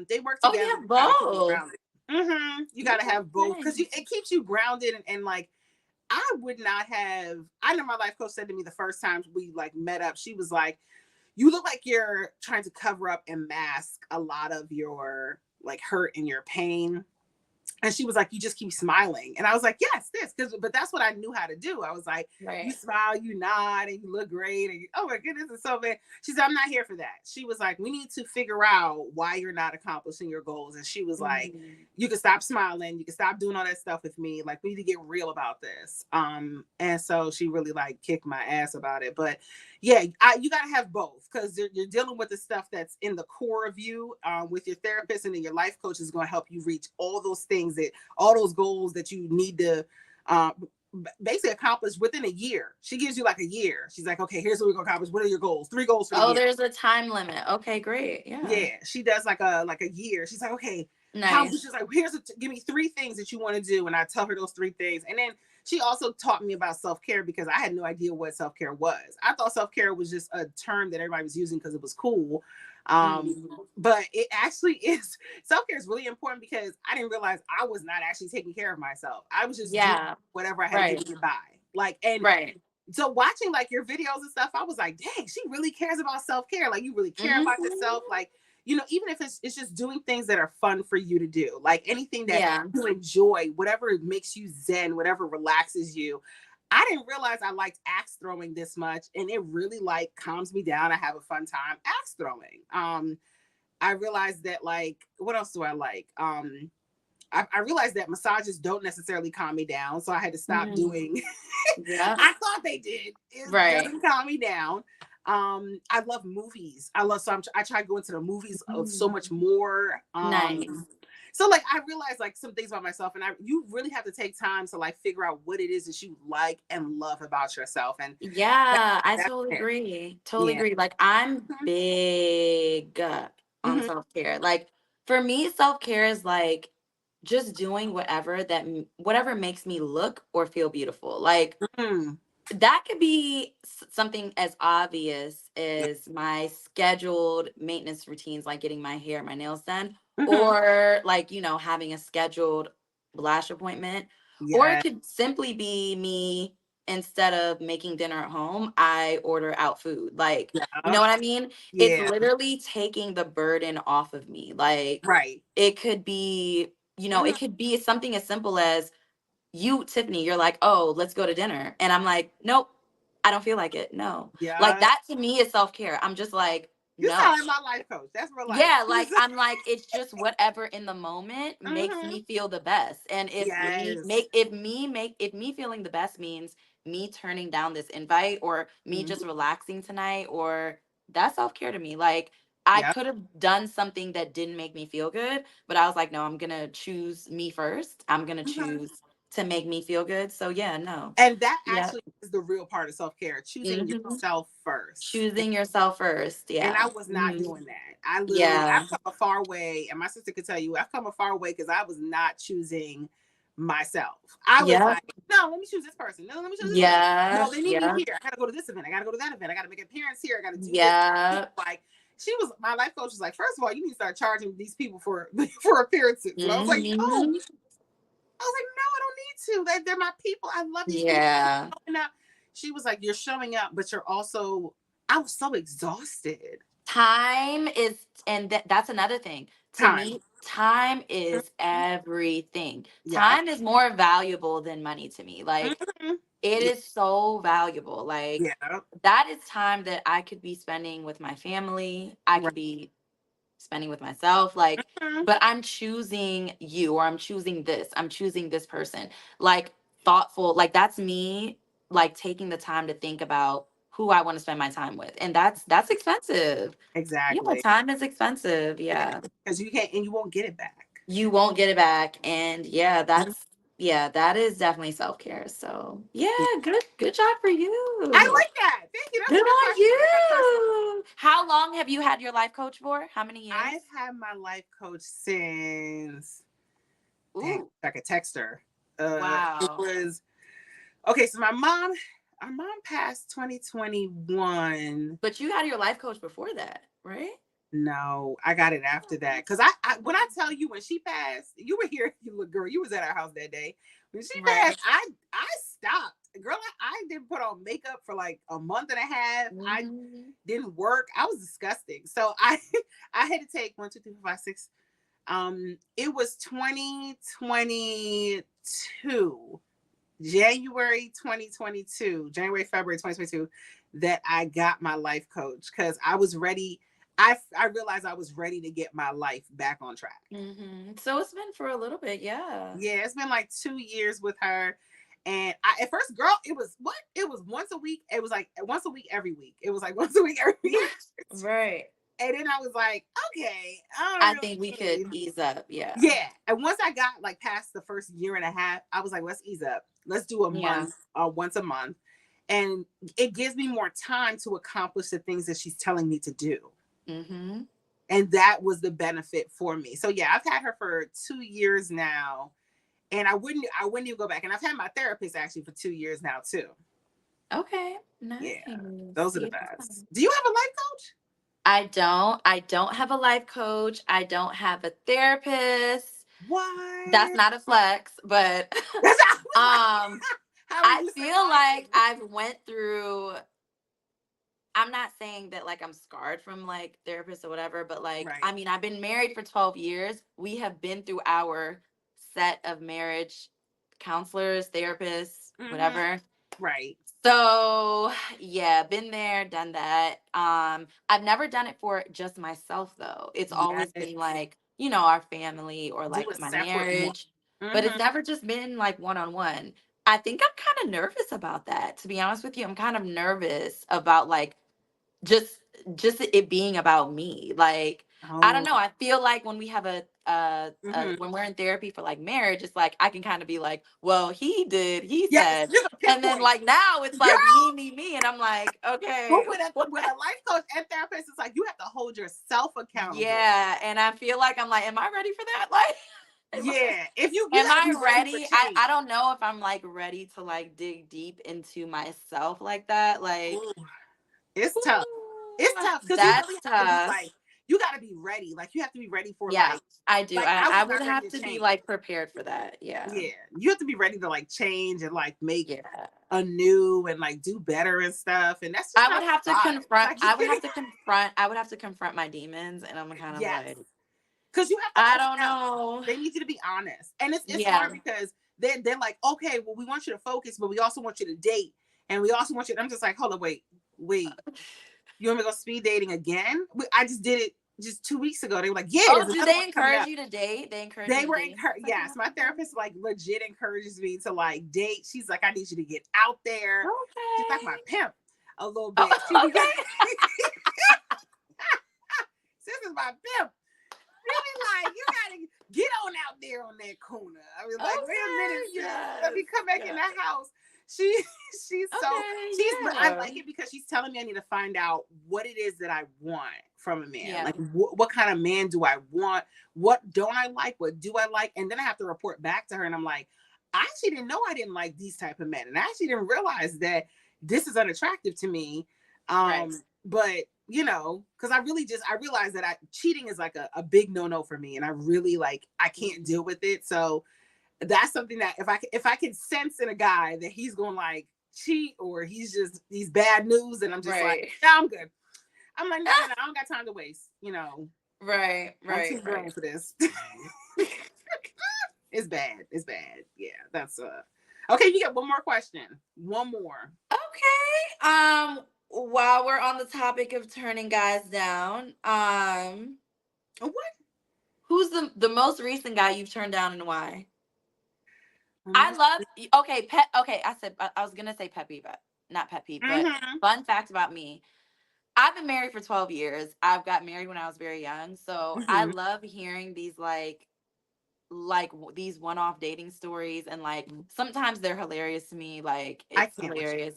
they work together. Oh, you have both. You got to have both because it keeps you grounded and like I would not have. I know my life coach said to me the first time we like met up, she was like, "You look like you're trying to cover up and mask a lot of your like hurt and your pain." And she was like, you just keep smiling. And I was like, yes, but that's what I knew how to do. I was like, right. You smile, you nod, and you look great. And oh my goodness, it's so bad. She said, I'm not here for that. She was like, we need to figure out why you're not accomplishing your goals. And she was like, you can stop smiling. You can stop doing all that stuff with me. Like, we need to get real about this. And so she really like kicked my ass about it. But yeah, you got to have both because you're dealing with the stuff that's in the core of you with your therapist, and then your life coach is going to help you reach all those things, all those goals that you need to basically accomplish within a year. She gives you like a year. She's like, okay, here's what we're going to accomplish. What are your goals? 3 goals for the year. There's a time limit. Okay, great. Yeah, she does like a year. She's like, okay, nice. She's like, give me 3 things that you want to do, and I tell her those 3 things, and then she also taught me about self-care because I had no idea what self-care was. I thought self-care was just a term that everybody was using because it was cool. But it actually is. Self-care is really important because I didn't realize I was not actually taking care of myself. I was just doing whatever I had to get by. Like, and so watching like your videos and stuff, I was like, dang, she really cares about self-care. Like, you really care about yourself. Like, even if it's just doing things that are fun for you to do, like anything that you enjoy, whatever makes you zen, whatever relaxes you. I didn't realize I liked axe throwing this much, and it really like calms me down. I have a fun time axe throwing. I realized that like, what else do I like? I realized that massages don't necessarily calm me down, so I had to stop doing. I thought they did. It doesn't calm me down. I love movies. I try to go into the movies so much more. Nice. So like I realized like some things about myself, and you really have to take time to like figure out what it is that you like and love about yourself. And I totally agree. Totally agree. Like I'm big on self-care. Like for me, self-care is like just doing whatever makes me look or feel beautiful. Like that could be something as obvious as my scheduled maintenance routines, like getting my hair, my nails done, or like, having a scheduled lash appointment. Or it could simply be me, instead of making dinner at home, I order out food. Like, you know what I mean? It's literally taking the burden off of me. Like, it could be, it could be something as simple as, Tiffany, you're like, oh, let's go to dinner. And I'm like, nope, I don't feel like it. No. Like that to me is self-care. I'm just like, you sound like my life coach. That's real life. Yeah, like I'm like, it's just whatever in the moment makes me feel the best. And if me feeling the best means me turning down this invite or me just relaxing tonight, or that's self-care to me. Like I could have done something that didn't make me feel good, but I was like, no, I'm gonna choose me first. I'm gonna choose to make me feel good. So yeah, no. And that Yeah. actually is the real part of self-care, choosing Mm-hmm. yourself first. Choosing yourself first. And Yeah. I was not Mm-hmm. doing that. I've Yeah. come a far way, and my sister could tell you, I've come a far way because I was not choosing myself. I was Yep. like, no, let me choose this person. No, let me choose this person. Yeah. No, they need me Yeah. here. I gotta go to this event. I gotta go to that event. I gotta make an appearance here. I gotta do this. Yeah. Like, my life coach was like, first of all, you need to start charging these people for for appearances. And I was like, no. Mm-hmm. I was like, no, I don't need to. They're my people. I love these people. Yeah. She was like, you're showing up, but you're also, I was so exhausted. Time is, and that's another thing. To Time. me, time is everything. Yeah. Time is more valuable than money to me. Like, Mhm. it is so valuable. Like, Yeah. that is time that I could be spending with my family. I Right. could be spending with myself. Like, Mhm. but I'm choosing you, or I'm choosing this. I'm choosing this person. Like, thoughtful. Like, that's me, like, taking the time to think about who I want to spend my time with. And that's expensive. Yeah, Exactly. time is expensive. Yeah. Yeah. Because you can't, and you won't get it back. You won't get it back. And yeah, Mhm. that is definitely self-care. So yeah, Yeah. good job for I you. like that. Thank you. That's Good a good on question. That's personal. you. How long have you had your life coach for? How many years? I've had my life coach since, dang, Ooh, I could text her. It wow. was, okay, so our mom passed 2021. But you had your life coach before that, right? No, I got it after that. Cause when I tell you, when she passed, you were here, you look, girl, you was at our house that day. When she Right. passed, I stopped. Girl, I didn't put on makeup for like a month and a half. I Mhm. didn't work. I was disgusting. So I I had to take 1, 2, 3, 4, 5, 6. It was 2022, January 2022, January, February 2022, that I got my life coach because I was ready. I realized I was ready to get my life back on track. So it's been for a little bit, yeah. Yeah, it's been like 2 years with her. And at first, girl, it was what? It was once a week. It was like once a week every week. It was like once a week every week. Right. And then I was like, okay, I I don't think we really could need. ease up, yeah. Yeah. And once I got like past the first year and a half, I was like, let's ease up. Let's do a Yeah. month, once a month. And it gives me more time to accomplish the things that she's telling me to do. Mm-hmm. And that was the benefit for me. So yeah, I've had her for 2 years now. And I wouldn't even go back. And I've had my therapist actually for 2 years now too. Okay. Nice. Yeah. Those are the best. Do you have a life coach? I don't have a life coach. I don't have a therapist. That's What? not a flex, but That's um how are I you feel like surviving? I've went through, I'm not saying that like I'm scarred from like therapists or whatever, but like Right. I mean, I've been married for 12 years. We have been through our set of marriage counselors, therapists, Mm-hmm. whatever. Right. So yeah, been there, done that. I've never done it for just myself though. It's always Yes. been like, our family or Do like a my separate one. marriage, but it's Mm-hmm. never just been like one on one. I think I'm kind of nervous about that. To be honest with you, I'm kind of nervous about like just just it being about me. Like I don't Oh. know. I feel like when we have Mm-hmm. when we're in therapy for like marriage, it's like I can kind of be like, well, he Yes, said, you can and then pinpoint. like now it's like Girl, me, and I'm like, but okay, with a life coach and therapist, it's like you have to hold yourself accountable. yeah, and I feel like I'm like, am I ready for that? Like, Yeah. If you am gotta be I ready for ready? change. I don't know if I'm like ready to like dig deep into myself like that. Like, Ooh, it's tough. It's ooh, tough because you that's really have to be tough. like, you gotta be ready. Like you have to be ready for Yeah, I do. like I was I would not ready have to to be change. like prepared for that. Yeah. Yeah. You have to be ready to like change and like make Yeah. anew and like do better and stuff. And that's just not the vibe. It's like you can't I would have to confront my demons, and I'm kind of yes. like, Because you have to I open don't up. know. They need you to be honest. And it's hard Yeah. because they're like, okay, well, we want you to focus, but we also want you to date. And we also want you. I'm just like, hold on, wait. You want me to go speed dating again? I just did it just 2 weeks ago. They were like, yeah, Oh, there's do another they one coming encourage up. you to date? They encourage you They to were date? encouraged. Yes, my therapist like legit encourages me to like date. She's like, I need you to get out there. She's like my Okay. pimp a little Oh, bit. She be like, okay. this is my pimp. like, you gotta get on out there on that corner. I was like, wait a minute, sis. Let me come back in the house. She's I like it because she's telling me I need to find out what it is that I want from a man. Yeah. Like what kind of man do I want? What don't I like? What do I like? And then I have to report back to her, and I'm like, I actually didn't know I didn't like these type of men, and I actually didn't realize that this is unattractive to me. Right. But you know, because I realized that cheating is like a big no for me, and I really I can't deal with it. So that's something that if I can sense in a guy that he's going to like cheat or he's bad news, and I'm just like, no, I'm good. I'm like, no, I don't got time to waste. You know, right. I'm too grown for this. It's bad. Yeah, that's okay. You got one more question. One more. Okay. While we're on the topic of turning guys down, What? Who's the most recent guy you've turned down and why? I love. Okay, I was gonna say pet peeve, but not pet peeve. But fun fact about me: I've been married for 12 years. I've got married when I was very young, so I love hearing these like these one-off dating stories, and like sometimes they're hilarious to me. Like it's hilarious.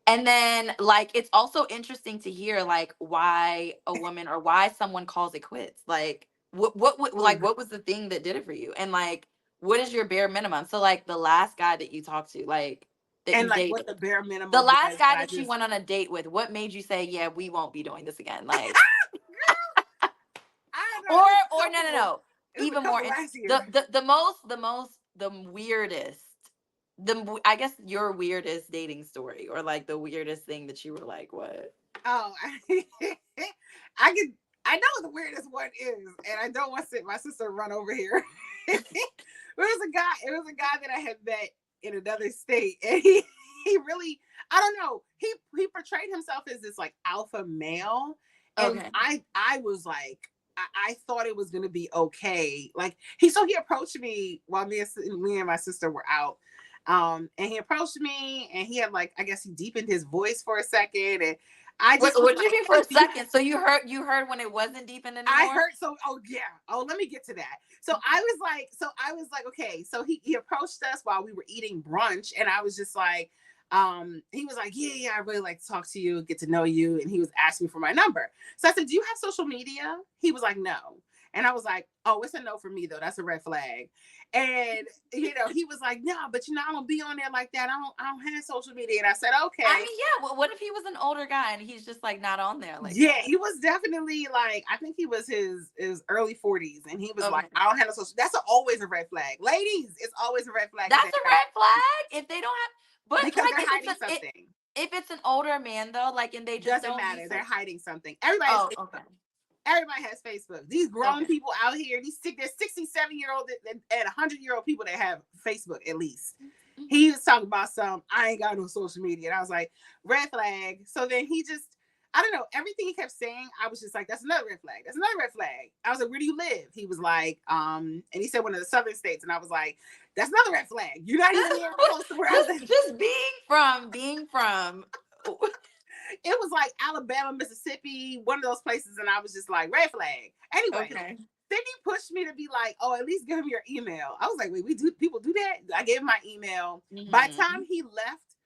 And then like it's also interesting to hear like why a woman or why someone calls it quits. Like what what was the thing that did it for you? And like what is your bare minimum? So like the last guy that you talked to, like that and you like dated, what the bare minimum. The last guy that you went on a date with, what made you say, yeah, we won't be doing this again? Like or no. Even more the weirdest. I guess your weirdest dating story, or like the weirdest thing that you were like, what? Oh, I know what the weirdest one is, and I don't want my sister run over here. It was a guy that I had met in another state, and he really, I don't know, he portrayed himself as this like alpha male, and I was like, I thought it was gonna be okay. Like he approached me while me and my sister were out. And he approached me, and he had like, I guess he deepened his voice for a second, and I just what did you mean for a second? So you heard when it wasn't deepened anymore? I heard let me get to that. So I was like, okay. So he approached us while we were eating brunch, and I was just like, he was like, yeah, I really like to talk to you, get to know you, and he was asking me for my number. So I said, do you have social media? He was like, no. And I was like, oh, it's a no for me though. That's a red flag. And he was like, no, but I don't be on there like that. I don't have social media. And I said, okay. I mean, yeah. Well, what if he was an older guy and he's just like not on there? Like, yeah, he was definitely like, I think he was his early 40s, and he was like, I don't have no social. That's always a red flag, ladies. It's always a red flag. That's a red flag if they don't have. But because like, they're hiding something. If it's an older man though, like, and they just doesn't matter, they're hiding something. Everybody has Facebook. These grown people out here, there's 67-year-old and 100-year-old people that have Facebook at least. He was talking about I ain't got no social media. And I was like, red flag. So then he just, I don't know, everything he kept saying, I was just like, that's another red flag. That's another red flag. I was like, where do you live? He was like, and he said one of the southern states. And I was like, that's another red flag. You're not even here close to where I was. Just being from. It was like Alabama, Mississippi, one of those places, and I was just like, red flag. Anyway, then he pushed me to be like, oh, at least give him your email. I was like, wait, people do that? I gave him my email. By the time he left,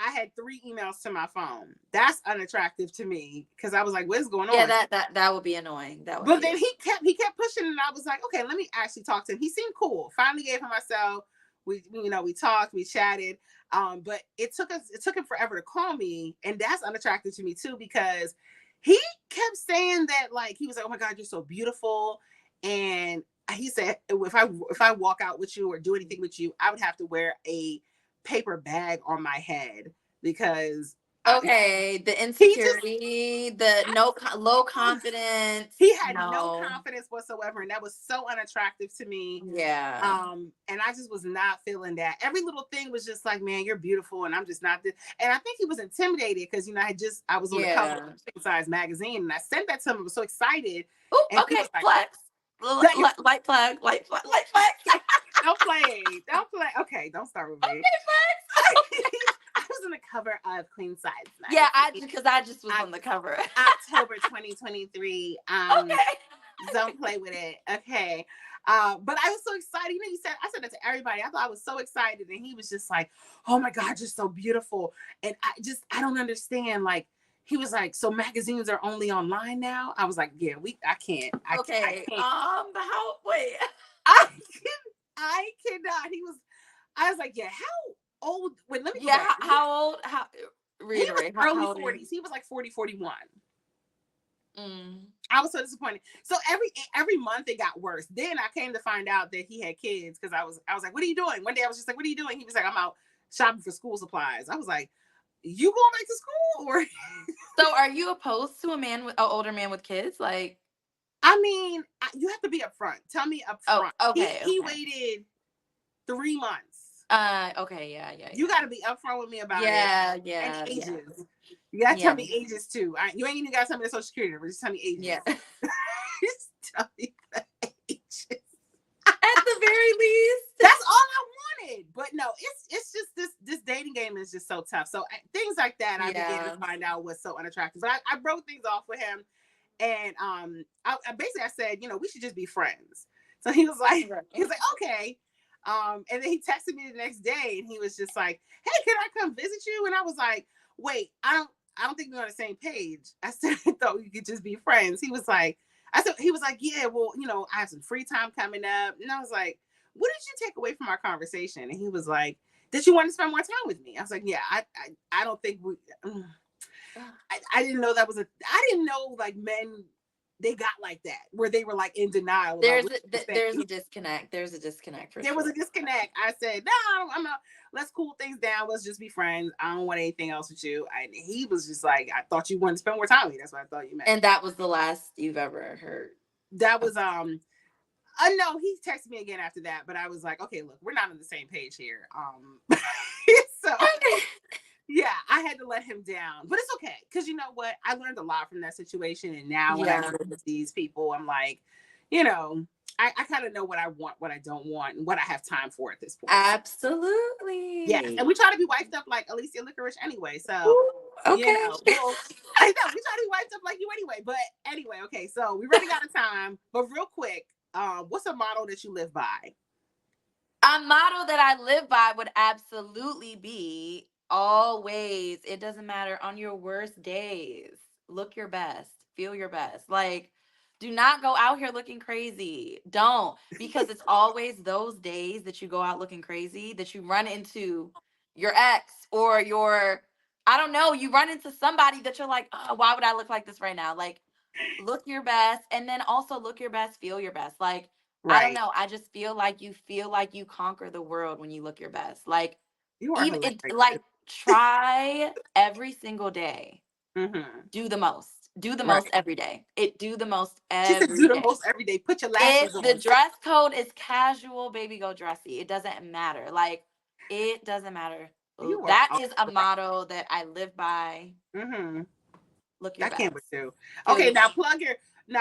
I had 3 emails to my phone. That's unattractive to me because I was like, what's going on? Yeah, that would be annoying. But then he kept pushing, and I was like, okay, let me actually talk to him. He seemed cool. Finally gave him my cell. We talked, we chatted. But it took him forever to call me, and that's unattractive to me too, because he kept saying that, like, he was like, oh my God, you're so beautiful. And he said, if I walk out with you or do anything with you, I would have to wear a paper bag on my head because the insecurity, low confidence. He had no confidence whatsoever, and that was so unattractive to me. Yeah. And I just was not feeling that. Every little thing was just like, man, you're beautiful, and I'm just not this. And I think he was intimidated because I was on the cover of Size magazine, and I sent that to him. I was so excited. Ooh, okay, flex. Light plug. Don't play. Okay, don't start with me. Okay, flex. I was on the cover of Queen Size magazine. Yeah, because I just was on the cover. October 2023. Okay. Don't play with it. Okay. But I was so excited. You know, I said that to everybody. I thought I was so excited. And he was just like, oh my God, you're so beautiful. And I don't understand. Like, he was like, so magazines are only online now? I was like, yeah, I can't. Okay. I can't. Wait. I cannot. I was like, yeah, how old? Wait, let me go Yeah, back. how old? He was Reiterate. early How old are you? 40s. He was like 40, 41. Mm. I was so disappointed. So every month it got worse. Then I came to find out that he had kids because I was like, what are you doing? One day I was just like, what are you doing? He was like, I'm out shopping for school supplies. I was like, you going back to school? Or So are you opposed to an older man with kids? Like, I mean, you have to be upfront. Tell me oh, upfront. okay. He waited 3 months. Okay, yeah. You got to be upfront with me about it. Yeah. And ages. You got to tell me ages too. You ain't even got to tell me the social security number. Just tell me ages. Yeah. Just tell me the ages. At the very least. That's all I wanted. But no, it's just this dating game is just so tough. So things like that I began to find out was so unattractive. But I broke things off with him. And I basically I said, you know, we should just be friends. So he was like, okay. And then he texted me the next day and he was just like, hey, can I come visit you? And I was like, wait, I don't think we're on the same page. I said, I thought we could just be friends. He was like, yeah, well, you know, I have some free time coming up. And I was like, what did you take away from our conversation? And he was like, did you want to spend more time with me? I was like, yeah, I don't think I didn't know I didn't know like men, they got like that where they were like in denial. There's a disconnect. There's a disconnect. There was a disconnect. I said, no, let's cool things down. Let's just be friends. I don't want anything else with you. And he was just like, I thought you wanted to spend more time with me. That's what I thought you meant. And that was the last you've ever heard. That was no, he texted me again after that, but I was like, okay, look, we're not on the same page here. So yeah, I had to let him down, but it's okay. Cause you know what? I learned a lot from that situation. And now when I deal with these people, I'm like, you know, I kind of know what I want, what I don't want, and what I have time for at this point. Absolutely. Yes. And we try to be wiped up like Alicia Licorish anyway. So, okay. You know, I know we try to be wiped up like you anyway. But anyway, okay. So we running out of time. But real quick, what's a motto that you live by? A motto that I live by would absolutely be always, it doesn't matter, on your worst days, look your best, feel your best. Like, do not go out here looking crazy. Don't, because it's always those days that you go out looking crazy that you run into your ex or I don't know, you run into somebody that you're like, oh, why would I look like this right now? Like, look your best, and then also look your best, feel your best. Like, right. I don't know. I just feel like you conquer the world when you look your best. Like, you are try every single day. Mm-hmm. Do the most. Do the most every day. Do the most every day. She said do the most every day. Put your lashes on. If the dress code is casual, baby, go dressy. It doesn't matter. Like, it doesn't matter. That is a motto that I live by. Mm-hmm. Look your best. I can't with you. Okay, now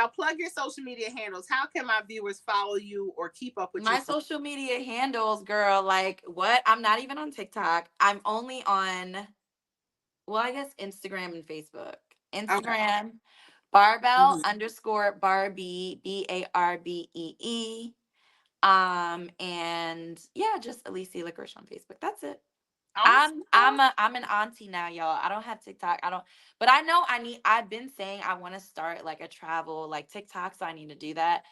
plug your social media handles. How can my viewers follow you or keep up with my social media handles, girl? Like, what? I'm not even on TikTok. I'm only on, well, I guess Instagram and Facebook. Instagram, barbell _ Barbie, BARBEE. And yeah, just Alicia Licorish on Facebook. That's it. I'm an auntie now, y'all. I don't have TikTok. But I know I've been saying I want to start like a travel like TikTok, so I need to do that.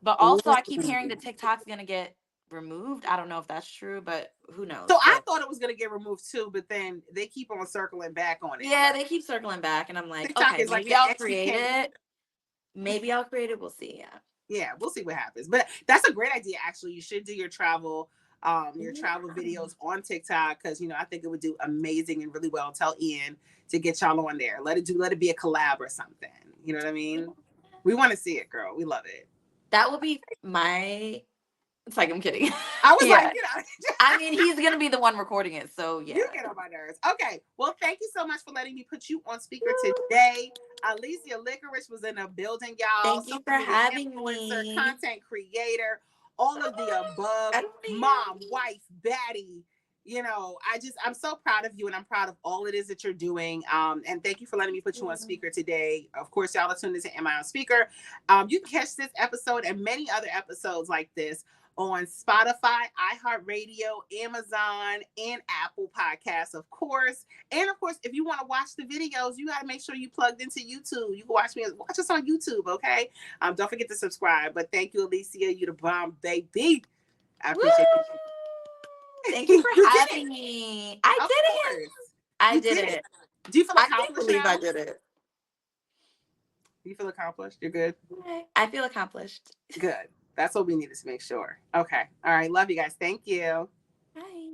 But also I keep hearing that TikTok's gonna get removed. I don't know if that's true, but who knows? So I thought it was gonna get removed too, but then they keep on circling back on it. Yeah, they keep circling back, and I'm like, TikTok okay, maybe I'll create it. Maybe I'll create it. We'll see. Yeah, we'll see what happens. But that's a great idea. Actually, you should do your travel videos on TikTok, because I think it would do amazing and really well. Tell Ian to get y'all on there. Let it be a collab or something. You know what I mean? We want to see it, girl. We love it. That will be my. It's like, I'm kidding. I was like, I mean, he's gonna be the one recording it, so yeah. You get on my nerves. Okay, well, thank you so much for letting me put you on speaker today. Alicia Licorish was in the building, y'all. Thank you for having me. Content creator, all of the above, mom, wife, baddie, I'm so proud of you, and I'm proud of all it is that you're doing. And thank you for letting me put you on speaker today. Of course, y'all are tuned into Am I on Speaker. You can catch this episode and many other episodes like this on Spotify, iHeartRadio, Amazon, and Apple Podcasts, of course. And of course, if you want to watch the videos, you got to make sure you plugged into YouTube. You can watch us on YouTube, okay? Don't forget to subscribe. But thank you, Alicia. You the bomb, baby. I appreciate it. Thank you for having me. I did it. I did it. Do you feel accomplished? I can't believe I did it. Do you feel accomplished? You're good? I feel accomplished. Good. That's what we needed to make sure. Okay. All right. Love you guys. Thank you. Bye.